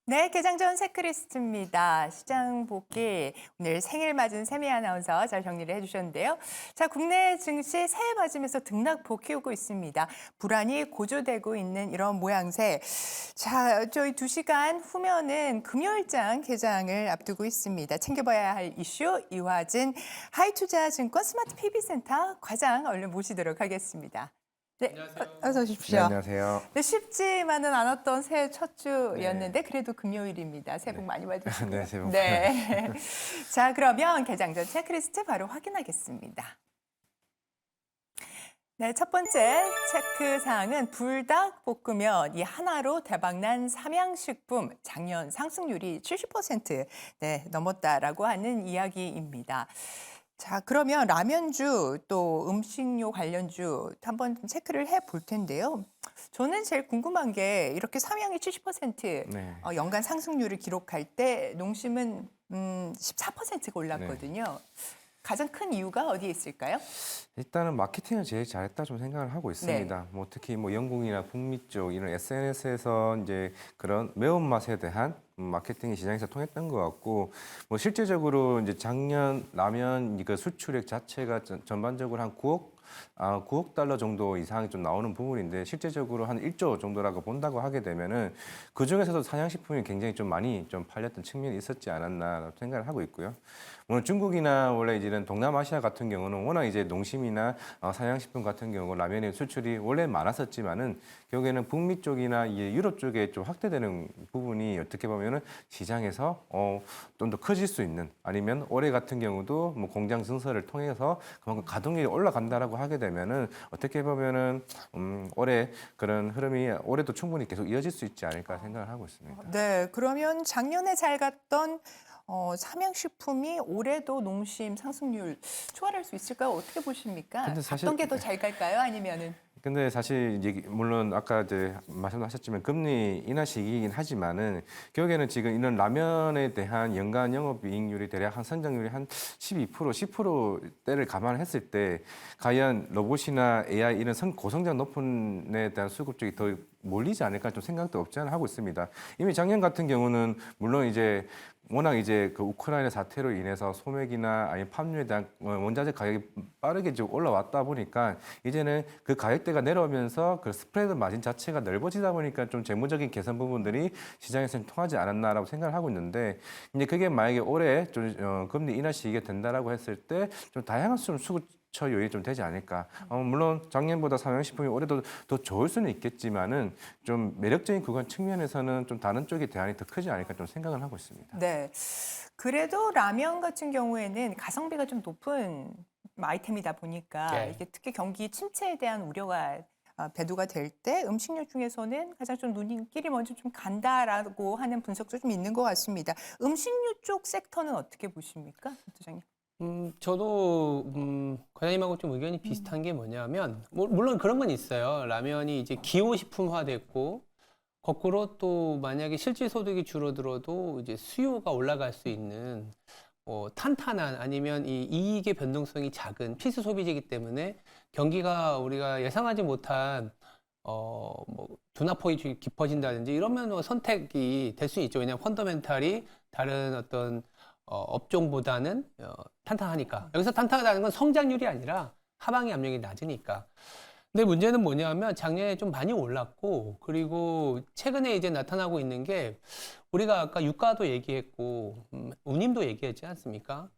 네, 개장 전 체크리스트입니다. 시장 보기 오늘 생일 맞은 세미 아나운서 잘 정리를 해주셨는데요. 자, 국내 증시 새해 맞으면서 등락폭 키우고 있습니다. 불안이 고조되고 있는 이런 모양새. 자, 저희 2시간 후면은 금요일장 개장을 앞두고 있습니다. 챙겨봐야 할 이슈 이화진 하이투자증권 스마트 PB센터 과장 얼른 모시도록 하겠습니다. 네, 어서 오십시오. 네, 안녕하세요. 네, 쉽지만은 않았던 새해 첫 주였는데 그래도 금요일입니다. 새해 복 많이 받으시고요. 네, 새해 복 네. 자, 그러면 개장 전 체크리스트 바로 확인하겠습니다. 네, 첫 번째 체크 사항은 불닭 볶으면 이 하나로 대박난 삼양식품 작년 상승률이 70% 넘었다라고 하는 이야기입니다. 자, 그러면 라면주 또 음식료 관련주 한번 체크를 해볼 텐데요. 저는 제일 궁금한 게 이렇게 삼양이 70% 네. 연간 상승률을 기록할 때 농심은 14%가 올랐거든요. 가장 큰 이유가 어디에 있을까요? 일단은 마케팅을 제일 잘했다 좀 생각을 하고 있습니다. 뭐 특히 뭐 영국이나 북미 쪽 이런 SNS에서 이제 그런 매운맛에 대한 마케팅이 시장에서 통했던 것 같고, 뭐 실제적으로 이제 작년 라면 그 수출액 자체가 전반적으로 한 9억 달러 정도 이상이 좀 나오는 부분인데, 실제적으로 한 1조 정도라고 본다고 하게 되면은 그 중에서도 사양식품이 굉장히 좀 많이 좀 팔렸던 측면이 있었지 않았나 생각을 하고 있고요. 오늘 중국이나 원래 이제는 동남아시아 같은 경우는 워낙 이제 농심이나 사양식품 같은 경우 라면의 수출이 원래 많았었지만은 결국에는 북미 쪽이나 이제 유럽 쪽에 좀 확대되는 부분이 어떻게 보면은 시장에서 좀 더 커질 수 있는, 아니면 올해 같은 경우도 뭐 공장 증설을 통해서 그만큼 가동률이 올라간다라고 하게 되면은 어떻게 보면은 올해 그런 흐름이 올해도 충분히 계속 이어질 수 있지 않을까 생각을 하고 있습니다. 네, 그러면 작년에 잘 갔던 삼양식품이 올해도 농심 상승률 초월할 수 있을까요? 어떻게 보십니까? 근데 사실- 어떤 게 더 잘 갈까요? 아니면은 근데 사실 이제 물론 아까 이제 말씀하셨지만 금리 인하 시기이긴 하지만은 결국에는 지금 이런 라면에 대한 연간 영업이익률이 대략 한 성장률이 한 12%, 10%대를 감안했을 때 과연 로봇이나 AI 이런 고성장 높은 에 대한 수급 쪽이 더 몰리지 않을까 좀 생각도 없지 않아 하고 있습니다. 이미 작년 같은 경우는 물론 이제 워낙 이제 그 우크라이나 사태로 인해서 소맥이나 아니면 팜유에 대한 원자재 가격이 빠르게 좀 올라왔다 보니까 이제는 그 가격대가 내려오면서 그 스프레드 마진 자체가 넓어지다 보니까 좀 재무적인 개선 부분들이 시장에서는 통하지 않았나라고 생각을 하고 있는데, 이제 그게 만약에 올해 좀 금리 인하 시기가 된다라고 했을 때 좀 다양한 수급처 요인이 좀 되지 않을까. 물론 작년보다 삼양식품이 올해도 더 좋을 수는 있겠지만은 좀 매력적인 그건 측면에서는 좀 다른 쪽의 대안이 더 크지 않을까 좀 생각을 하고 있습니다. 네. 그래도 라면 같은 경우에는 가성비가 좀 높은 아이템이다 보니까 네. 이게 특히 경기 침체에 대한 우려가 배도가 될 때 음식료 중에서는 가장 좀 눈길이 먼저 좀 간다라고 하는 분석도 좀 있는 것 같습니다. 음식료 쪽 섹터는 어떻게 보십니까, 부장님? 저도 과장님하고 좀 의견이 비슷한 게 뭐냐면, 물론 그런 건 있어요. 라면이 이제 기호식품화 됐고, 거꾸로 또 만약에 실질 소득이 줄어들어도 이제 수요가 올라갈 수 있는 탄탄한, 아니면 이 이익의 변동성이 작은 필수 소비재이기 때문에 경기가 우리가 예상하지 못한 둔화폭이 깊어진다든지 이러면 선택이 될 수 있죠. 왜냐하면 펀더멘탈이 다른 어떤 업종보다는 탄탄하니까. 여기서 탄탄하다는 건 성장률이 아니라 하방의 압력이 낮으니까. 근데 문제는 뭐냐면 작년에 좀 많이 올랐고, 그리고 최근에 이제 나타나고 있는 게, 우리가 아까 유가도 얘기했고 운임도 얘기했지 않습니까?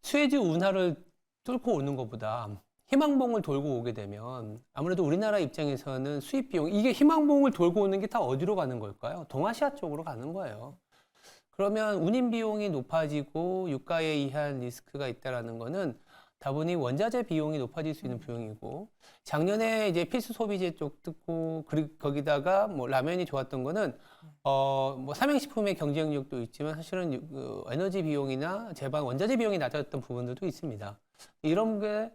수혜주 운하를 뚫고 오는 것보다 희망봉을 돌고 오게 되면 아무래도 우리나라 입장에서는 수입 비용, 이게 희망봉을 돌고 오는 게 다 어디로 가는 걸까요? 동아시아 쪽으로 가는 거예요. 그러면 운임 비용이 높아지고 유가에 의한 리스크가 있다라는 거는 다분히 원자재 비용이 높아질 수 있는 비용이고, 작년에 이제 필수 소비재 쪽 듣고, 그리고 거기다가 뭐 라면이 좋았던 거는 뭐 삼양식품의 경쟁력도 있지만 사실은 그 에너지 비용이나 제반 원자재 비용이 낮았던 부분들도 있습니다. 이런 게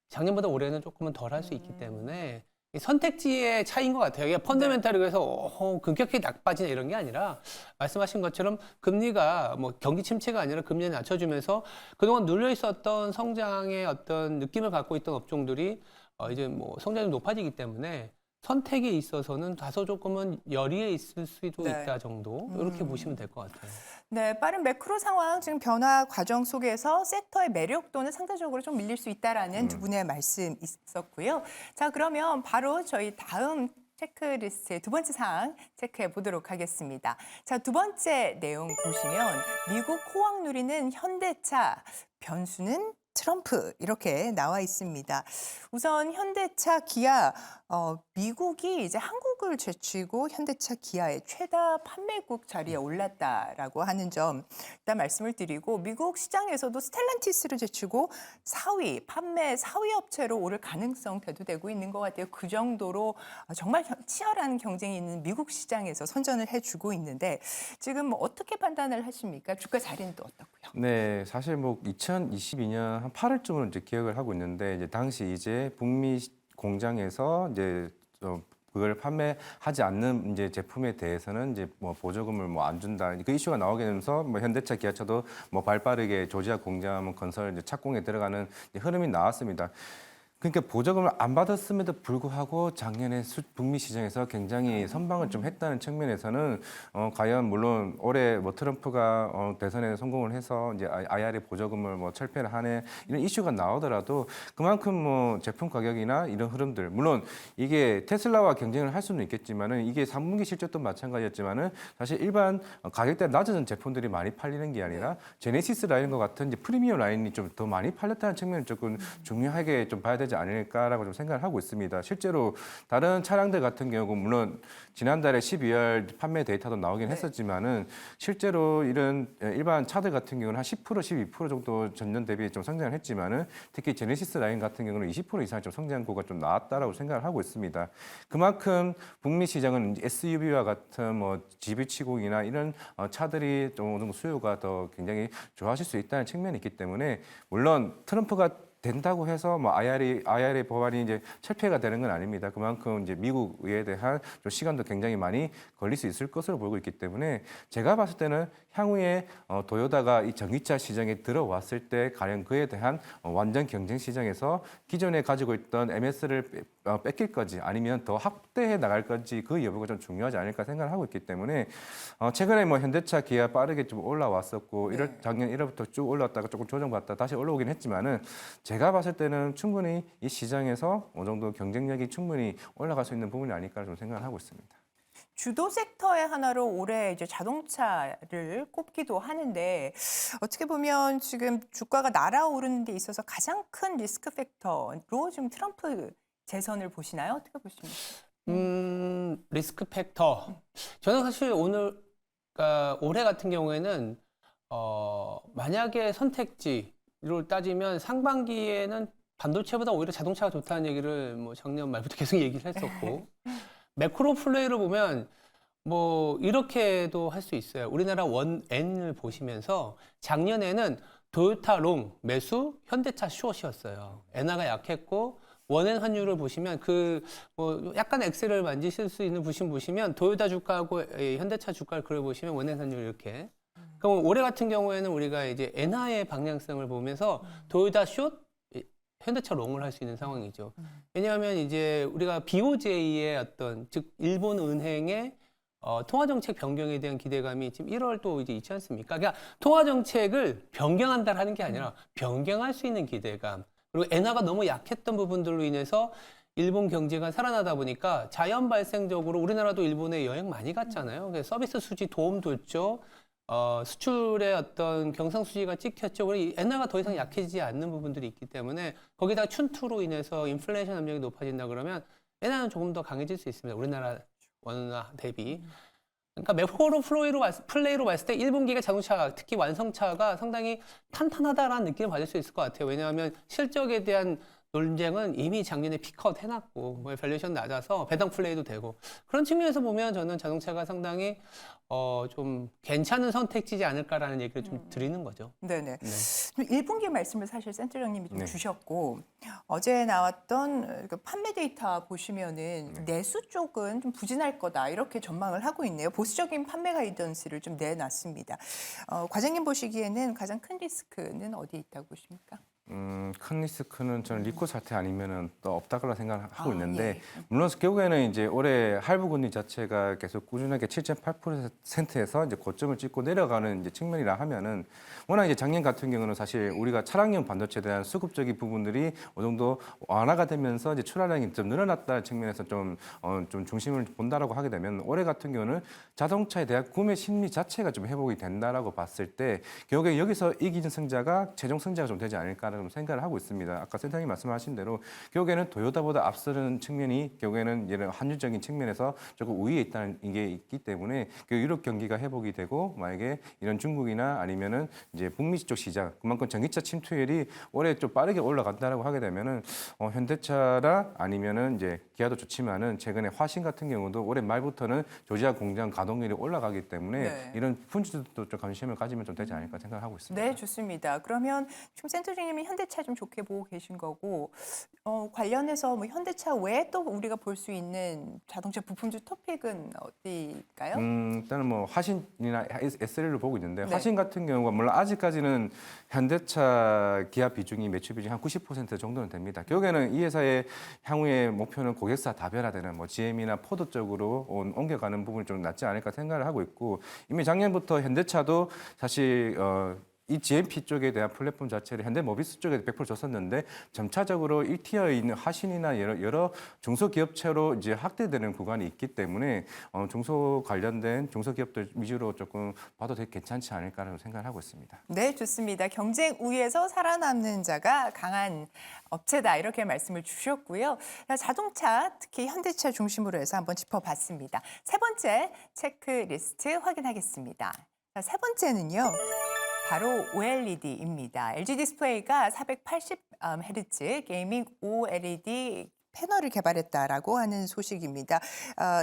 작년보다 올해는 조금은 덜 할 수 있기 때문에 이 선택지의 차이인 것 같아요. 이게 펀더멘탈이 그래서 급격히 나빠지는 이런 게 아니라, 말씀하신 것처럼 금리가 뭐 경기 침체가 아니라 금리를 낮춰주면서 그동안 눌려 있었던 성장의 어떤 느낌을 갖고 있던 업종들이 이제 뭐 성장이 높아지기 때문에 선택에 있어서는 다소 조금은 열의에 있을 수도 네. 있다 정도 이렇게 보시면 될 것 같아요. 네, 빠른 매크로 상황 지금 변화 과정 속에서 섹터의 매력도는 상대적으로 좀 밀릴 수 있다라는 두 분의 말씀 있었고요. 자, 그러면 바로 저희 다음 체크리스트의 두 번째 사항 체크해 보도록 하겠습니다. 자, 두 번째 내용 보시면 미국 호황 누리는 현대차, 변수는 트럼프 이렇게 나와 있습니다. 우선 현대차, 기아, 미국이 이제 한국을 제치고 현대차, 기아의 최다 판매국 자리에 올랐다라고 하는 점 일단 말씀을 드리고 미국 시장에서도 스텔란티스를 제치고 4위, 판매 4위 업체로 오를 가능성 대두되고 있는 것 같아요. 그 정도로 정말 치열한 경쟁이 있는 미국 시장에서 선전을 해주고 있는데 지금 어떻게 판단을 하십니까? 주가 자리는 또 어떻고요? 네, 사실 뭐 2022년 한 8월쯤으로 이제 기억을 하고 있는데 이제 당시 이제 북미 공장에서 이제 그걸 판매하지 않는 이제 제품에 대해서는 이제 뭐 보조금을 뭐 안 준다 그 이슈가 나오게 되면서 뭐 현대차, 기아차도 뭐 발빠르게 조지아 공장 건설 이제 착공에 들어가는 이제 흐름이 나왔습니다. 그러니까 보조금을 안 받았음에도 불구하고 작년에 북미 시장에서 굉장히 선방을 좀 했다는 측면에서는 과연 물론 올해 뭐 트럼프가 대선에 성공을 해서 이제 IRA 보조금을 뭐 철폐를 하네 이런 이슈가 나오더라도 그만큼 뭐 제품 가격이나 이런 흐름들 물론 이게 테슬라와 경쟁을 할 수는 있겠지만은 이게 3분기 실적도 마찬가지였지만은 사실 일반 가격대 낮은 제품들이 많이 팔리는 게 아니라 제네시스 라인과 같은 이제 프리미엄 라인이 좀 더 많이 팔렸다는 측면을 조금 중요하게 좀 봐야 되지 않을까라고 좀 생각을 하고 있습니다. 실제로 다른 차량들 같은 경우 물론 지난달에 12월 판매 데이터도 나오긴 했었지만은 실제로 이런 일반 차들 같은 경우는 한 10%, 12% 정도 전년 대비 좀 성장을 했지만은 특히 제네시스 라인 같은 경우는 20% 이상 좀 성장고가 좀 나왔다라고 생각을 하고 있습니다. 그만큼 북미 시장은 SUV와 같은 뭐 GV70이나 이런 차들이 좀 어느 정도 수요가 더 굉장히 좋아질 수 있다는 측면이 있기 때문에 물론 트럼프가 된다고 해서 뭐 IRA 법안이 이제 철폐가 되는 건 아닙니다. 그만큼 이제 미국 의회에 대한 좀 시간도 굉장히 많이 걸릴 수 있을 것으로 보고 있기 때문에 제가 봤을 때는 향후에 도요타가 이 전기차 시장에 들어왔을 때 가령 그에 대한 완전 경쟁 시장에서 기존에 가지고 있던 MS를 뺏길 건지 아니면 더 확대해 나갈 건지 그 여부가 좀 중요하지 않을까 생각을 하고 있기 때문에 최근에 뭐 현대차, 기아 빠르게 좀 올라왔었고 작년 1월부터 쭉 올라왔다가 조금 조정받다 다시 올라오긴 했지만은 제가 봤을 때는 충분히 이 시장에서 어느 정도 경쟁력이 충분히 올라갈 수 있는 부분이 아닐까 좀 생각을 하고 있습니다. 주도 섹터의 하나로 올해 이제 자동차를 꼽기도 하는데 어떻게 보면 지금 주가가 날아오르는 데 있어서 가장 큰 리스크 팩터로 지금 트럼프 재선을 보시나요? 어떻게 보십니까? 리스크 팩터. 저는 사실 그러니까 올해 같은 경우에는 만약에 선택지를 따지면 상반기에는 반도체보다 오히려 자동차가 좋다는 얘기를 뭐 작년 말부터 계속 얘기를 했었고 매크로 플레이를 보면 뭐 이렇게도 할 수 있어요. 우리나라 원엔을 보시면서 작년에는 도요타 롱 매수, 현대차 숏이었어요. 엔화가 약했고 원엔 환율을 보시면 뭐 약간 엑셀을 만지실 수 있는 보시면 도요타 주가하고 현대차 주가를 그려보시면 원엔 환율 이렇게. 그럼 올해 같은 경우에는 우리가 이제 엔화의 방향성을 보면서 도요타 숏, 현대차 롱을 할 수 있는 상황이죠. 왜냐하면 이제 우리가 BOJ의 즉 일본 은행의 통화정책 변경에 대한 기대감이 지금 1월 또 이제 있지 않습니까? 그러니까 통화정책을 변경한다라는 게 아니라 변경할 수 있는 기대감. 그리고 엔화가 너무 약했던 부분들로 인해서 일본 경제가 살아나다 보니까 자연 발생적으로 우리나라도 일본에 여행 많이 갔잖아요. 그래서 서비스 수지 도움도 줬죠. 수출의 어떤 경상수지가 찍혔죠. 우리 엔화가 더 이상 약해지지 않는 부분들이 있기 때문에 거기다가 춘투로 인해서 인플레이션 압력이 높아진다 그러면 엔화는 조금 더 강해질 수 있습니다. 우리나라 원화 대비. 그러니까 매크로 플레이로 봤을 때 1분기가 자동차, 특히 완성차가 상당히 탄탄하다라는 느낌을 받을 수 있을 것 같아요. 왜냐하면 실적에 대한 논쟁은 이미 작년에 피크아웃 해놨고 밸류에이션 낮아서 배당 플레이도 되고 그런 측면에서 보면 저는 자동차가 상당히 좀 괜찮은 선택지지 않을까라는 얘기를 좀 드리는 거죠. 네네. 1분기 말씀을 사실 센터장님이 좀 네. 주셨고 어제 나왔던 그 판매 데이터 보시면은 내수 쪽은 좀 부진할 거다 이렇게 전망을 하고 있네요. 보수적인 판매 가이던스를 좀 내놨습니다. 과장님 보시기에는 가장 큰 리스크는 어디에 있다고 보십니까? 큰 리스크는 저는 리코 사태 아니면은 또 없다고 생각하고 있는데 예. 물론 결국에는 이제 올해 할부금리 자체가 계속 꾸준하게 7.8%에서 이제 고점을 찍고 내려가는 이제 측면이라 하면은 워낙 이제 작년 같은 경우는 사실 우리가 차량용 반도체에 대한 수급적인 부분들이 어느 정도 완화가 되면서 이제 출하량이 좀 늘어났다는 측면에서 좀 중심을 본다라고 하게 되면 올해 같은 경우는 자동차에 대한 구매 심리 자체가 좀 회복이 된다라고 봤을 때 결국에 여기서 이기는 승자가 최종 승자가 좀 되지 않을까라는 생각을 하고 있습니다. 아까 센터장님 말씀하신 대로 결국에는 토요타보다 앞서는 측면이 결국에는 이런 환율적인 측면에서 조금 우위에 있다는 게 있기 때문에 그 유럽 경기가 회복이 되고 만약에 이런 중국이나 아니면은 이제 북미 쪽 시장 그만큼 전기차 침투율이 올해 좀 빠르게 올라간다라고 하게 되면은 현대차나 아니면은 이제 기아도 좋지만은 최근에 화신 같은 경우도 올해 말부터는 조지아 공장 가동률이 올라가기 때문에 네. 이런 분주들도 좀 관심을 가지면 좀 되지 않을까 생각하고 있습니다. 네, 좋습니다. 그러면 지금 센터장님이 현대차 좀 좋게 보고 계신 거고 관련해서 뭐 현대차 외에 또 우리가 볼 수 있는 자동차 부품주 토픽은 어디일까요? 일단은 뭐 화신이나 SL을 보고 있는데 네. 화신 같은 경우가 물론 아직까지는 현대차 기아 비중이 매출 비중이 한 90% 정도는 됩니다. 결국에는 이 회사의 향후의 목표는 고객사 다변화되는 뭐 GM이나 포드 쪽으로 옮겨가는 부분이 좀 낫지 않을까 생각을 하고 있고 이미 작년부터 현대차도 사실 이 GMP 쪽에 대한 플랫폼 자체를 현대모비스 쪽에 100% 줬었는데 점차적으로 1티어에 있는 화신이나 여러 중소기업체로 이제 확대되는 구간이 있기 때문에 중소 관련된 중소기업들 위주로 조금 봐도 되게 괜찮지 않을까라는 생각을 하고 있습니다. 네, 좋습니다. 경쟁 우위에서 살아남는 자가 강한 업체다 이렇게 말씀을 주셨고요. 자동차 특히 현대차 중심으로 해서 한번 짚어봤습니다. 세 번째 체크리스트 확인하겠습니다. 자, 세 번째는요. 바로 OLED입니다. LG 디스플레이가 480Hz 게이밍 OLED 패널을 개발했다라고 하는 소식입니다.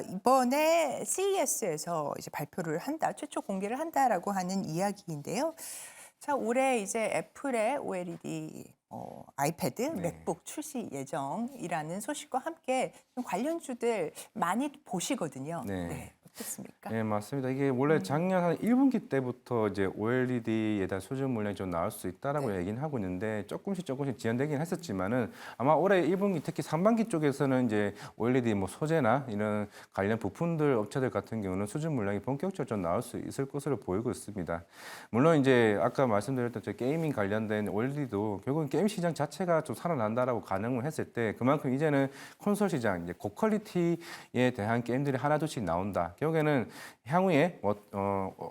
이번에 CES에서 이제 발표를 한다, 최초 공개를 한다라고 하는 이야기인데요. 자, 올해 이제 애플의 OLED 아이패드, 네. 맥북 출시 예정이라는 소식과 함께 좀 관련주들 많이 보시거든요. 네. 어떻습니까? 네, 맞습니다. 이게 원래 작년 한 1분기 때부터 이제 OLED에 대한 수준 물량이 좀 나올 수 있다라고 네. 얘기는 하고 있는데 조금씩 지연되긴 했었지만은 아마 올해 1분기 특히 상반기 쪽에서는 이제 OLED 뭐 소재나 이런 관련 부품들 업체들 같은 경우는 수준 물량이 본격적으로 좀 나올 수 있을 것으로 보이고 있습니다. 물론 이제 아까 말씀드렸던 저 게이밍 관련된 OLED도 결국은 게임 시장 자체가 좀 살아난다라고 가늠을 했을 때 그만큼 이제는 콘솔 시장 이제 고퀄리티에 대한 게임들이 하나둘씩 나온다. 결국에는 향후에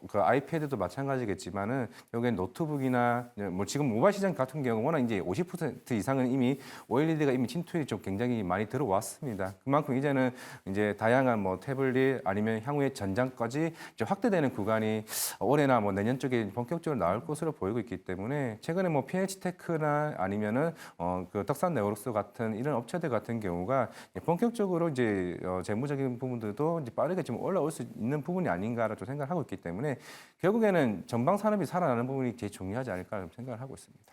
그 아이패드도 마찬가지겠지만은 결국엔 노트북이나 뭐 지금 모바일 시장 같은 경우 워낙 이제 50% 이상은 이미 OLED가 이미 침투율이 좀 굉장히 많이 들어왔습니다. 그만큼 이제는 이제 다양한 뭐 태블릿 아니면 향후에 전장까지 이제 확대되는 구간이 올해나 뭐 내년 쪽에 본격적으로 나올 것으로 보이고 있기 때문에 최근에 뭐 PH테크나 아니면은 그 덕산 네오록스 같은 이런 업체들 같은 경우가 본격적으로 이제 재무적인 부분들도 이제 빠르게 좀 올라올 수 있는 부분이 아닌가라고 생각하고 있기 때문에 결국에는 전방 산업이 살아나는 부분이 제일 중요하지 않을까 생각을 하고 있습니다.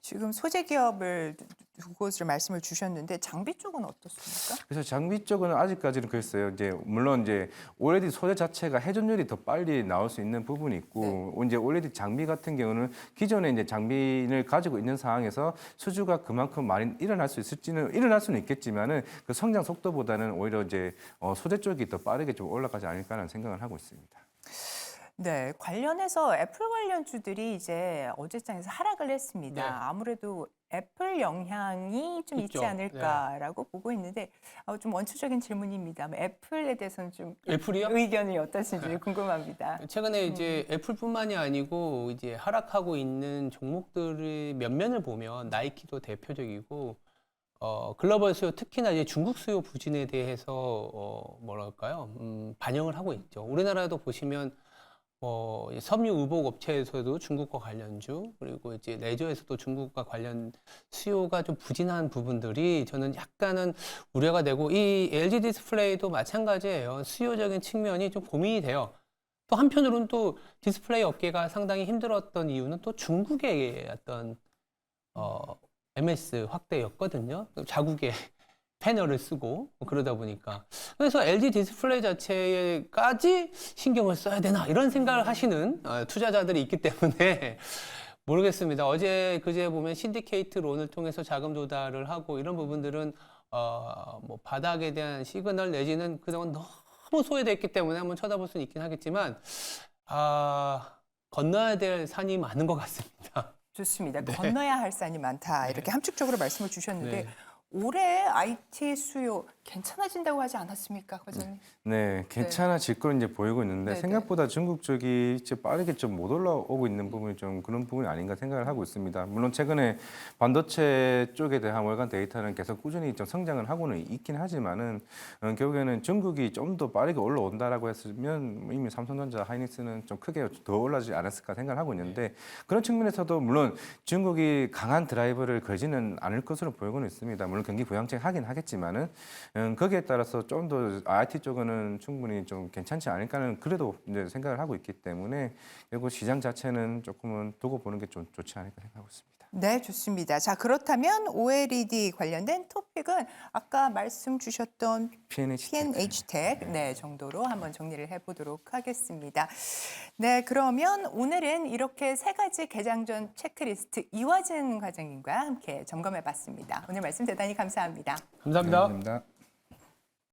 지금 소재 기업을 두 곳을 말씀을 주셨는데 장비 쪽은 어떻습니까? 그래서 장비 쪽은 아직까지는 그랬어요. 이제 물론 이제 OLED 소재 자체가 회전율이 더 빨리 나올 수 있는 부분이 있고 이제 OLED 장비 같은 경우는 기존에 이제 장비를 가지고 있는 상황에서 수주가 그만큼 많이 일어날 수는 있겠지만은 그 성장 속도보다는 오히려 이제 소재 쪽이 더 빠르게 좀 올라가지 않을까라는 생각을 하고 있습니다. 네, 관련해서 애플 관련주들이 이제 어제장에서 하락을 했습니다. 네. 아무래도 애플 영향이 좀 있지 있죠. 않을까라고 보고 있는데 좀 원초적인 질문입니다. 애플에 대해서는 좀 애플이요? 의견이 어떠신지 궁금합니다. 최근에 이제 애플뿐만이 아니고 이제 하락하고 있는 종목들의 면면을 보면 나이키도 대표적이고 글로벌 수요 특히나 이제 중국 수요 부진에 대해서 뭐랄까요? 반영을 하고 있죠. 우리나라도 보시면 섬유 의복 업체에서도 중국과 관련주 그리고 이제 레저에서도 중국과 관련 수요가 좀 부진한 부분들이 저는 약간은 우려가 되고 이 LG 디스플레이도 마찬가지예요. 수요적인 측면이 좀 고민이 돼요. 또 한편으로는 또 디스플레이 업계가 상당히 힘들었던 이유는 또 중국의 어떤 MS 확대였거든요. 자국의 패널을 쓰고 그러다 보니까 그래서 LG 디스플레이 자체까지 신경을 써야 되나 이런 생각을 하시는 투자자들이 있기 때문에 모르겠습니다. 어제 그제 보면 신디케이트 론을 통해서 자금 조달을 하고 이런 부분들은 뭐 바닥에 대한 시그널 내지는 그동안 너무 소외돼 있기 때문에 한번 쳐다볼 수는 있긴 하겠지만 건너야 될 산이 많은 것 같습니다. 좋습니다. 건너야 할 산이 많다. 이렇게 함축적으로 말씀을 주셨는데 네. 올해 IT 수요 괜찮아진다고 하지 않았습니까, 과장님? 네, 괜찮아질 걸 이제 보이고 있는데 네네. 생각보다 중국 쪽이 이제 빠르게 좀 못 올라오고 있는 부분이 좀 그런 부분이 아닌가 생각을 하고 있습니다. 물론 최근에 반도체 쪽에 대한 월간 데이터는 계속 꾸준히 좀 성장을 하고는 있긴 하지만은 결국에는 중국이 좀 더 빠르게 올라온다라고 했으면 이미 삼성전자, 하이닉스는 좀 크게 더 올라지지 않았을까 생각을 하고 있는데 그런 측면에서도 물론 중국이 강한 드라이브를 걸지는 않을 것으로 보이고는 있습니다. 물론 경기 부양책 하긴 하겠지만은 거기에 따라서 좀 더 IT 쪽은 충분히 좀 괜찮지 않을까는 그래도 이제 생각을 하고 있기 때문에 결국 시장 자체는 조금은 두고 보는 게 좀 좋지 않을까 생각하고 있습니다. 네, 좋습니다. 자, 그렇다면 OLED 관련된 토픽은 아까 말씀 주셨던 PNH텍 네, 정도로 한번 정리를 해보도록 하겠습니다. 네, 그러면 오늘은 이렇게 세 가지 개장 전 체크리스트 이화진 과장님과 함께 점검해봤습니다. 오늘 말씀 대단히 감사합니다. 감사합니다. 감사합니다.